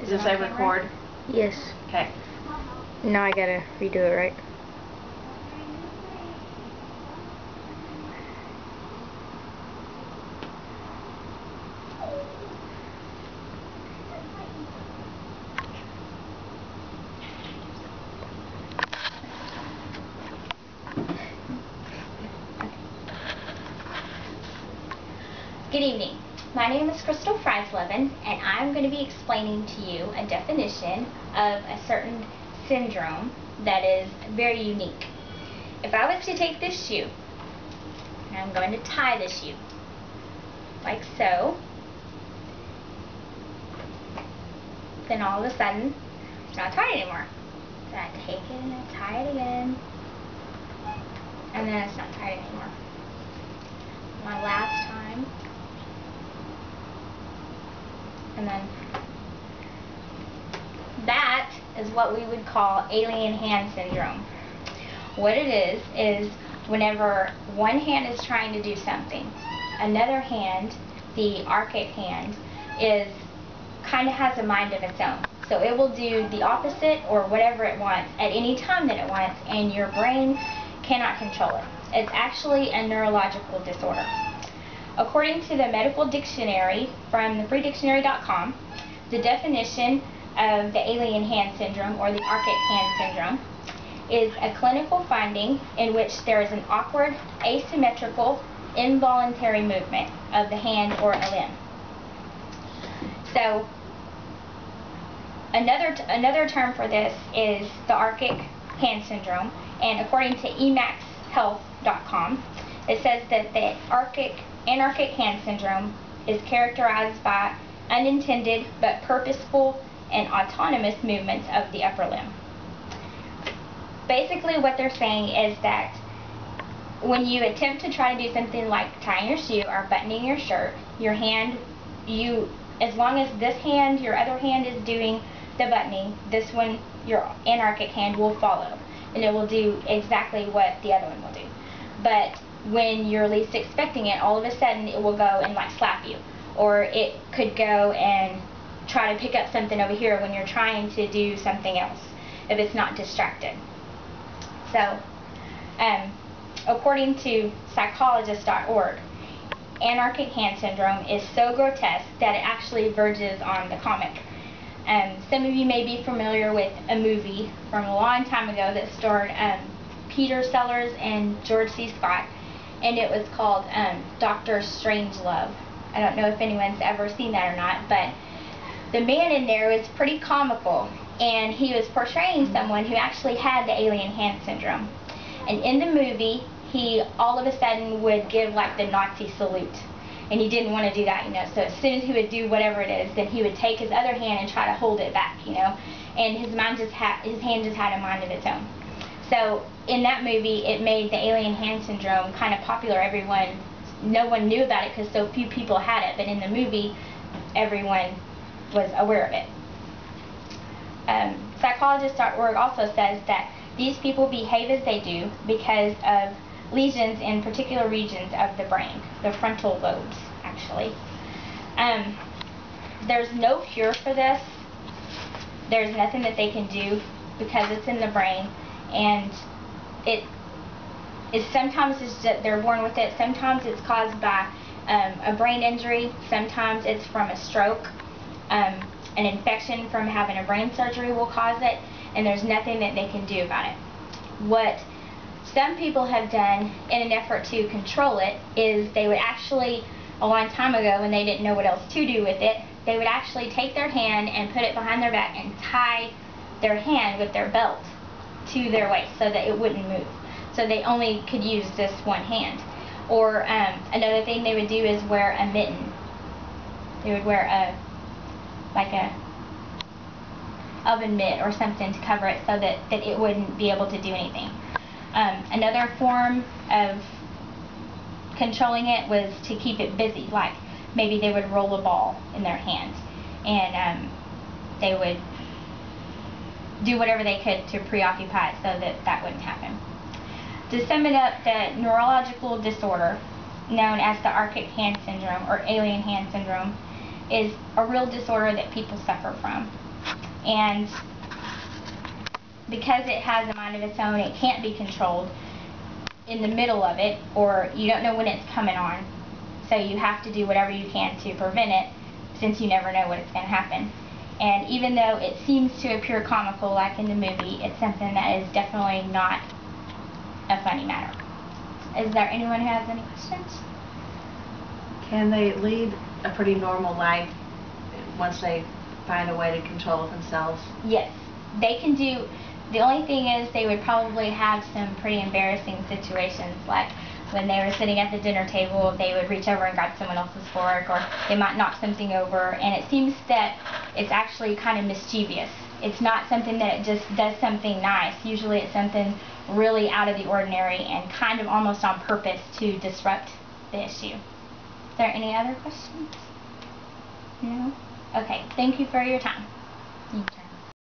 Does it say record? Yes. Okay. Now I gotta redo it, right? Good evening. My name is Crystal Freisleben, and I'm going to be explaining to you a definition of a certain syndrome that is very unique. If I was to take this shoe, and I'm going to tie the shoe, like so, then all of a sudden, it's not tied anymore. Then I take it and I tie it again, and then it's not tied anymore. My last time, and then that is what we would call alien hand syndrome. What it is whenever one hand is trying to do something, another hand, the archaic hand, kind of has a mind of its own. So it will do the opposite or whatever it wants at any time that it wants, and your brain cannot control it. It's actually a neurological disorder. According to the medical dictionary from thefreedictionary.com, the definition of the alien hand syndrome or the archaic hand syndrome is a clinical finding in which there is an awkward, asymmetrical, involuntary movement of the hand or a limb. So another term for this is the archaic hand syndrome, and according to emacshealth.com, it says that the anarchic hand syndrome is characterized by unintended but purposeful and autonomous movements of the upper limb. Basically what they're saying is that when you attempt to try to do something like tying your shoe or buttoning your shirt, your hand, as long as this hand, your other hand is doing the buttoning, this one, your anarchic hand, will follow, and it will do exactly what the other one will do. But when you're least expecting it, all of a sudden it will go and like slap you, or it could go and try to pick up something over here when you're trying to do something else if it's not distracted. So according to psychologist.org, anarchic hand syndrome is so grotesque that it actually verges on the comic. Some of you may be familiar with a movie from a long time ago that starred Peter Sellers and George C. Scott, and it was called Dr. Strangelove. I don't know if anyone's ever seen that or not, but the man in there was pretty comical, and he was portraying someone who actually had the alien hand syndrome. And in the movie, he all of a sudden would give like the Nazi salute, and he didn't want to do that, so as soon as he would do whatever it is, then he would take his other hand and try to hold it back, and his hand just had a mind of its own. So in that movie, it made the alien hand syndrome kind of popular. No one knew about it because so few people had it, but in the movie, everyone was aware of it. Psychologist.org also says that these people behave as they do because of lesions in particular regions of the brain, the frontal lobes, actually. There's no cure for this. There's nothing that they can do because it's in the brain, and sometimes they're born with it. Sometimes it's caused by a brain injury. Sometimes it's from a stroke. An infection from having a brain surgery will cause it, and there's nothing that they can do about it. What some people have done in an effort to control it is they would actually, a long time ago when they didn't know what else to do with it, they would actually take their hand and put it behind their back and tie their hand with their belt to their waist so that it wouldn't move. So they only could use this one hand. Or another thing they would do is wear a mitten. They would wear a oven mitt or something to cover it so that it wouldn't be able to do anything. Another form of controlling it was to keep it busy, like maybe they would roll a ball in their hand, and they would do whatever they could to preoccupy it so that wouldn't happen. To sum it up, the neurological disorder known as the archaic hand syndrome or alien hand syndrome is a real disorder that people suffer from. And because it has a mind of its own, it can't be controlled in the middle of it, or you don't know when it's coming on. So you have to do whatever you can to prevent it, since you never know when it's going to happen. And even though it seems to appear comical like in the movie, it's something that is definitely not a funny matter. Is there anyone who has any questions? Can they lead a pretty normal life once they find a way to control themselves? Yes, they can do. The only thing is they would probably have some pretty embarrassing situations, like when they were sitting at the dinner table, they would reach over and grab someone else's fork, or they might knock something over, and it seems that it's actually kind of mischievous. It's not something that it just does something nice. Usually it's something really out of the ordinary and kind of almost on purpose to disrupt the issue. Is there any other questions? No? Okay, thank you for your time. Okay.